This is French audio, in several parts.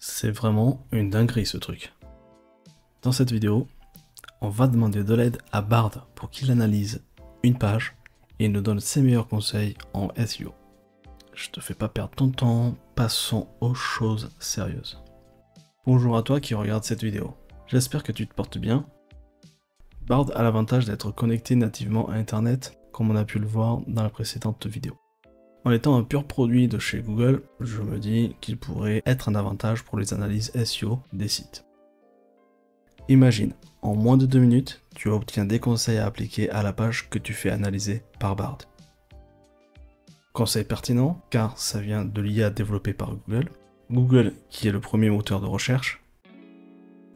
C'est vraiment une dinguerie ce truc. Dans cette vidéo, on va demander de l'aide à Bard pour qu'il analyse une page et nous donne ses meilleurs conseils en SEO. Je te fais pas perdre ton temps, passons aux choses sérieuses. Bonjour à toi qui regarde cette vidéo. J'espère que tu te portes bien. Bard a l'avantage d'être connecté nativement à Internet, comme on a pu le voir dans la précédente vidéo. En étant un pur produit de chez Google, je me dis qu'il pourrait être un avantage pour les analyses SEO des sites. Imagine, en moins de 2 minutes, tu obtiens des conseils à appliquer à la page que tu fais analyser par Bard. Conseil pertinent, car ça vient de l'IA développée par Google. Google qui est le premier moteur de recherche.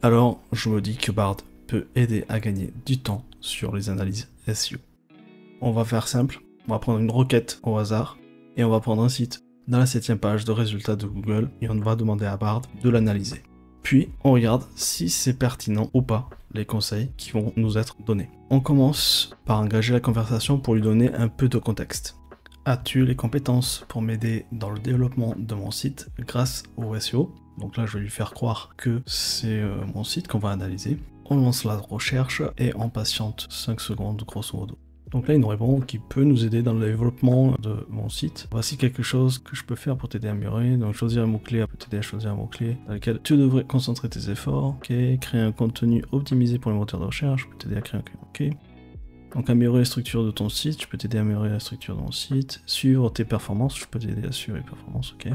Alors, je me dis que Bard peut aider à gagner du temps sur les analyses SEO. On va faire simple, on va prendre une requête au hasard, et on va prendre un site dans la 7e page de résultats de Google, et on va demander à Bard de l'analyser. Puis, on regarde si c'est pertinent ou pas les conseils qui vont nous être donnés. On commence par engager la conversation pour lui donner un peu de contexte. As-tu les compétences pour m'aider dans le développement de mon site grâce au SEO? Donc là, je vais lui faire croire que c'est mon site qu'on va analyser. On lance la recherche et on patiente 5 secondes grosso modo. Donc là, il nous répond qu'il peut nous aider dans le développement de mon site. Voici quelque chose que je peux faire pour t'aider à améliorer. Donc choisir un mot-clé peut t'aider à choisir un mot-clé dans lequel tu devrais concentrer tes efforts. Ok, créer un contenu optimisé pour les moteurs de recherche, peut t'aider à créer un ok. Donc améliorer la structure de ton site, je peux t'aider à améliorer la structure de ton site. Suivre tes performances, je peux t'aider à suivre les performances, ok.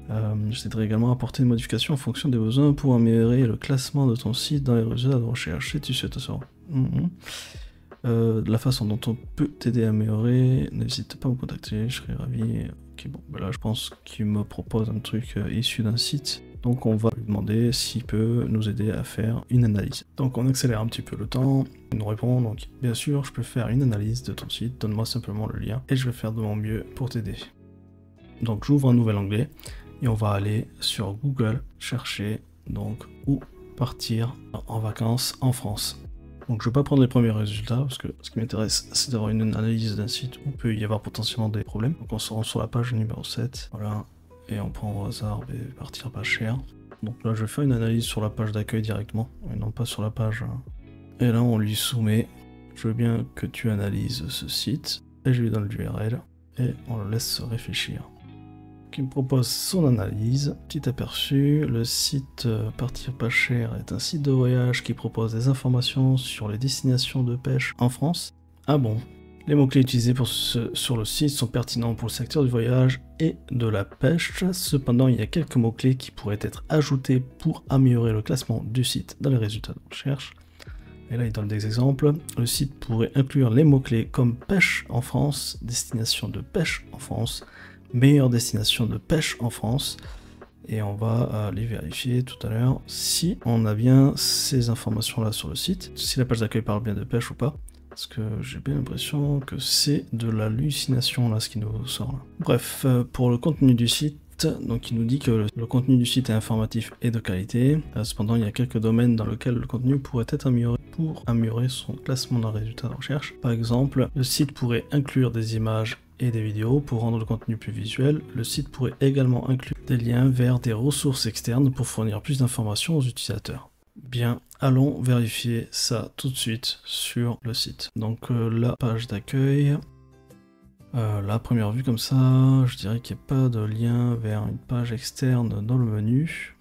Je t'aiderai également à apporter une modification en fonction des besoins pour améliorer le classement de ton site dans les résultats de recherche. Si tu souhaites ça. La façon dont on peut t'aider à améliorer, n'hésite pas à me contacter, je serai ravi. Ok, bon, ben là je pense qu'il me propose un truc issu d'un site, donc on va lui demander s'il peut nous aider à faire une analyse. Donc on accélère un petit peu le temps, il nous répond, donc bien sûr je peux faire une analyse de ton site, donne-moi simplement le lien, et je vais faire de mon mieux pour t'aider. Donc j'ouvre un nouvel onglet, et on va aller sur Google, chercher donc où partir en vacances en France. Donc je ne vais pas prendre les premiers résultats, parce que ce qui m'intéresse, c'est d'avoir une analyse d'un site où il peut y avoir potentiellement des problèmes. Donc on se rend sur la page numéro 7, voilà, et on prend au hasard partir pas cher. Donc là je vais faire une analyse sur la page d'accueil directement, et non pas sur la page. Et là on lui soumet, je veux bien que tu analyses ce site, et je lui donne l'URL, et on le laisse réfléchir. Qui me propose son analyse. Petit aperçu, le site Partir pas cher est un site de voyage qui propose des informations sur les destinations de pêche en France. Ah bon, les mots-clés utilisés sur le site sont pertinents pour le secteur du voyage et de la pêche, cependant il y a quelques mots-clés qui pourraient être ajoutés pour améliorer le classement du site dans les résultats de recherche. Et là il donne des exemples. Le site pourrait inclure les mots-clés comme pêche en France, destination de pêche en France, meilleure destination de pêche en France, et on va aller vérifier tout à l'heure si on a bien ces informations là sur le site, si la page d'accueil parle bien de pêche ou pas, parce que j'ai bien l'impression que c'est de l'hallucination là ce qui nous sort là. Bref, pour le contenu du site, donc il nous dit que le contenu du site est informatif et de qualité, cependant il y a quelques domaines dans lesquels le contenu pourrait être amélioré pour améliorer son classement dans les résultats de recherche. Par exemple, le site pourrait inclure des images et des vidéos pour rendre le contenu plus visuel. Le site pourrait également inclure des liens vers des ressources externes pour fournir plus d'informations aux utilisateurs. Bien, allons vérifier ça tout de suite sur le site. Donc la page d'accueil, la première vue comme ça, je dirais qu'il n'y a pas de lien vers une page externe dans le menu.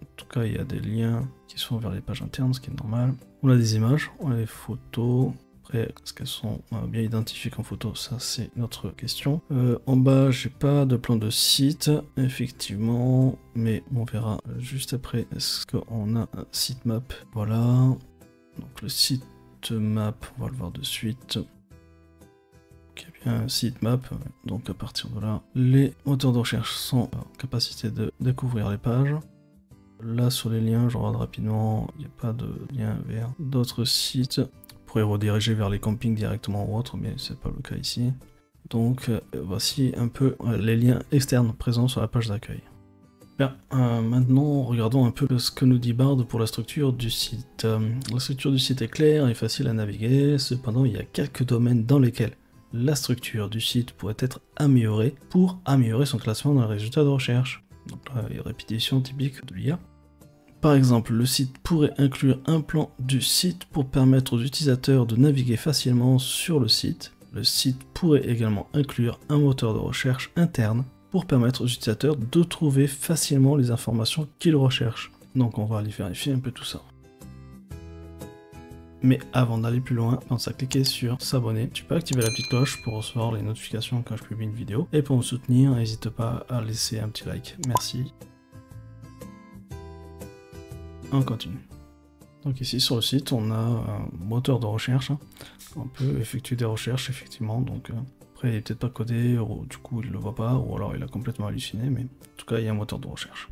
En tout cas, il y a des liens qui sont vers les pages internes, ce qui est normal. On a des images, on a des photos. Après, est-ce qu'elles sont bien identifiées comme photos? Ça, c'est notre question. En bas, j'ai pas de plan de site, effectivement, mais on verra juste après. Est-ce qu'on a un sitemap? Voilà. Donc le sitemap, on va le voir de suite. Ok, bien un sitemap. Donc à partir de là, les moteurs de recherche sont en capacité de découvrir les pages. Là, sur les liens, je regarde rapidement, il n'y a pas de lien vers d'autres sites. On pourrait rediriger vers les campings directement ou autre, mais c'est pas le cas ici. Donc voici un peu les liens externes présents sur la page d'accueil. Bien, maintenant regardons un peu ce que nous dit Bard pour la structure du site. La structure du site est claire et facile à naviguer, cependant il y a quelques domaines dans lesquels la structure du site pourrait être améliorée pour améliorer son classement dans les résultats de recherche. Donc là, il y a répétition typique de l'IA. Par exemple, le site pourrait inclure un plan du site pour permettre aux utilisateurs de naviguer facilement sur le site. Le site pourrait également inclure un moteur de recherche interne pour permettre aux utilisateurs de trouver facilement les informations qu'ils recherchent. Donc on va aller vérifier un peu tout ça. Mais avant d'aller plus loin, pense à cliquer sur s'abonner. Tu peux activer la petite cloche pour recevoir les notifications quand je publie une vidéo. Et pour me soutenir, n'hésite pas à laisser un petit like. Merci. On continue. Donc ici sur le site, on a un moteur de recherche. On peut effectuer des recherches effectivement. Donc après, il est peut-être pas codé, ou du coup il le voit pas, ou alors il a complètement halluciné. Mais en tout cas, il y a un moteur de recherche.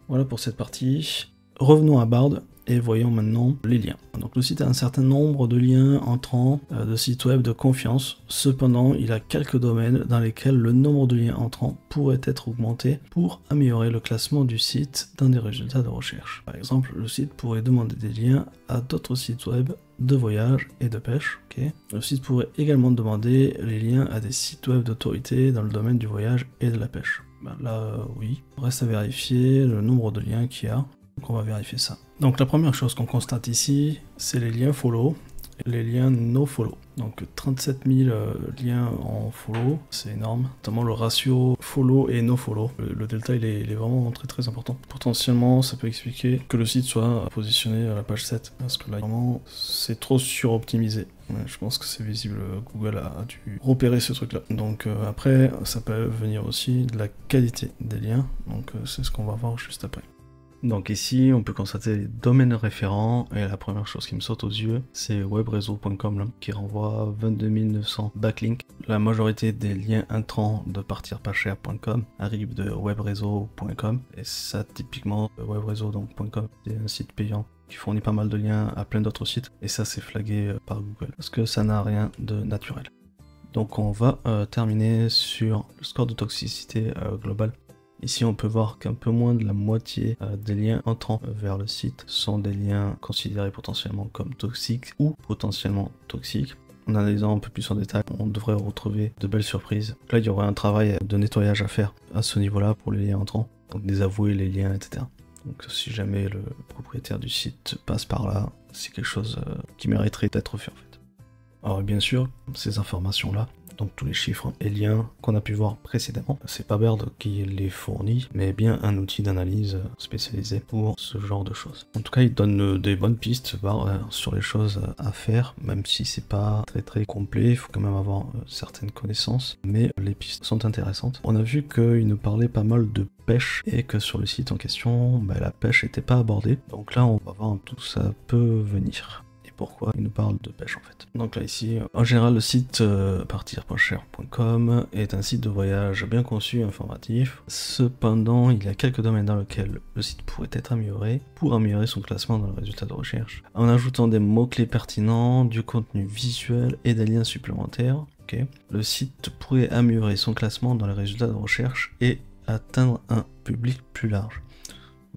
Voilà pour cette partie. Revenons à Bard et voyons maintenant les liens. Donc le site a un certain nombre de liens entrants de sites web de confiance. Cependant, il a quelques domaines dans lesquels le nombre de liens entrants pourrait être augmenté pour améliorer le classement du site dans des résultats de recherche. Par exemple, le site pourrait demander des liens à d'autres sites web de voyage et de pêche. Okay. Le site pourrait également demander les liens à des sites web d'autorité dans le domaine du voyage et de la pêche. Ben là, oui. Reste à vérifier le nombre de liens qu'il y a. Donc on va vérifier ça. Donc la première chose qu'on constate ici, c'est les liens follow et les liens no follow. Donc 37 000 liens en follow, c'est énorme. Notamment le ratio follow et no follow. Le delta il est vraiment très important. Potentiellement ça peut expliquer que le site soit positionné à la page 7. Parce que là vraiment c'est trop suroptimisé. Je pense que c'est visible, Google a dû repérer ce truc là. Donc après ça peut venir aussi de la qualité des liens. Donc c'est ce qu'on va voir juste après. Donc ici, on peut constater les domaines référents, et la première chose qui me saute aux yeux, c'est webreseau.com qui renvoie 22 900 backlinks. La majorité des liens entrants de partirpascher.com arrivent de webreseau.com, et ça typiquement, webreseau.com, c'est un site payant qui fournit pas mal de liens à plein d'autres sites, et ça c'est flagué par Google, parce que ça n'a rien de naturel. Donc on va terminer sur le score de toxicité global. Ici, on peut voir qu'un peu moins de la moitié des liens entrant vers le site sont des liens considérés potentiellement comme toxiques ou potentiellement toxiques. En analysant un peu plus en détail, on devrait retrouver de belles surprises. Là, il y aurait un travail de nettoyage à faire à ce niveau-là pour les liens entrants, donc désavouer les liens, etc. Donc si jamais le propriétaire du site passe par là, c'est quelque chose qui mériterait d'être fait en fait. Alors bien sûr, ces informations-là, donc tous les chiffres et liens qu'on a pu voir précédemment, c'est pas Bard qui les fournit, mais bien un outil d'analyse spécialisé pour ce genre de choses. En tout cas, il donne des bonnes pistes sur les choses à faire, même si c'est pas très complet, il faut quand même avoir certaines connaissances, mais les pistes sont intéressantes. On a vu qu'il nous parlait pas mal de pêche et que sur le site en question, la pêche n'était pas abordée. Donc là, on va voir d'où ça peut venir. Pourquoi il nous parle de pêche en fait. Donc là ici, en général le site partirpascher.com est un site de voyage bien conçu et informatif. Cependant, il y a quelques domaines dans lesquels le site pourrait être amélioré pour améliorer son classement dans le résultat de recherche. En ajoutant des mots-clés pertinents, du contenu visuel et des liens supplémentaires, le site pourrait améliorer son classement dans les résultats de recherche et atteindre un public plus large.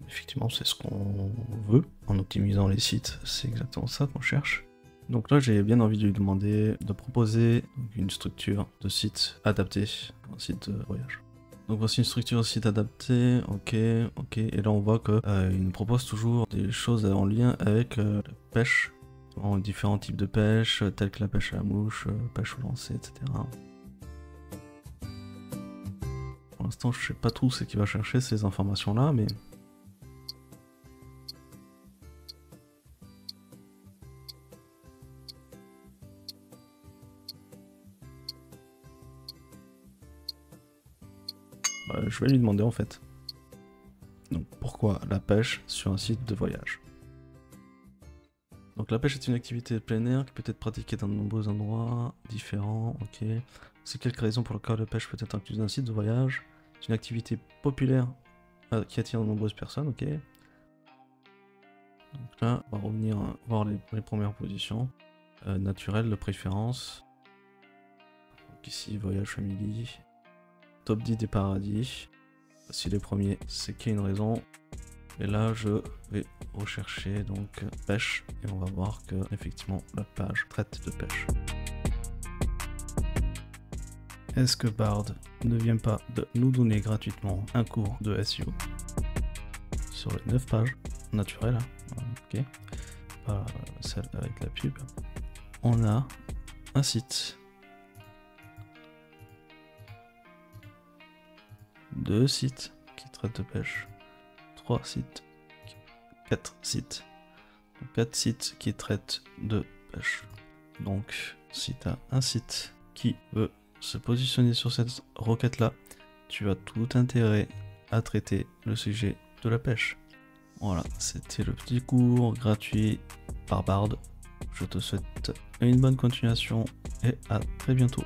Effectivement, c'est ce qu'on veut en optimisant les sites, c'est exactement ça qu'on cherche. Donc là, j'ai bien envie de lui demander de proposer une structure de site adapté pour un site de voyage. Donc voici une structure de site adaptée, ok, et là on voit que il nous propose toujours des choses en lien avec la pêche, différents types de pêche, tels que la pêche à la mouche, pêche au lancer, etc. Pour l'instant, je sais pas trop ce qu'il va chercher ces informations-là, mais je vais lui demander en fait. Donc pourquoi la pêche sur un site de voyage? Donc la pêche est une activité de plein air qui peut être pratiquée dans de nombreux endroits différents, ok. C'est quelques raisons pour lesquelles la pêche peut être incluse dans un site de voyage. C'est une activité populaire qui attire de nombreuses personnes, ok. Donc là, on va revenir voir les premières positions. Naturel de préférence. Donc ici, voyage family. Top 10 des paradis. Voici les premiers, c'est qu'il y a une raison. Et là, je vais rechercher donc pêche et on va voir que effectivement la page traite de pêche. Est-ce que Bard ne vient pas de nous donner gratuitement un cours de SEO sur les 9 pages naturelles, hein, ok, pas celle avec la pub. On a un site, 2 sites qui traitent de pêche, 3 sites, 4 sites, 4 sites qui traitent de pêche. Donc si tu as un site qui veut se positionner sur cette requête là, tu as tout intérêt à traiter le sujet de la pêche. Voilà, c'était le petit cours gratuit par Bard. Je te souhaite une bonne continuation et à très bientôt.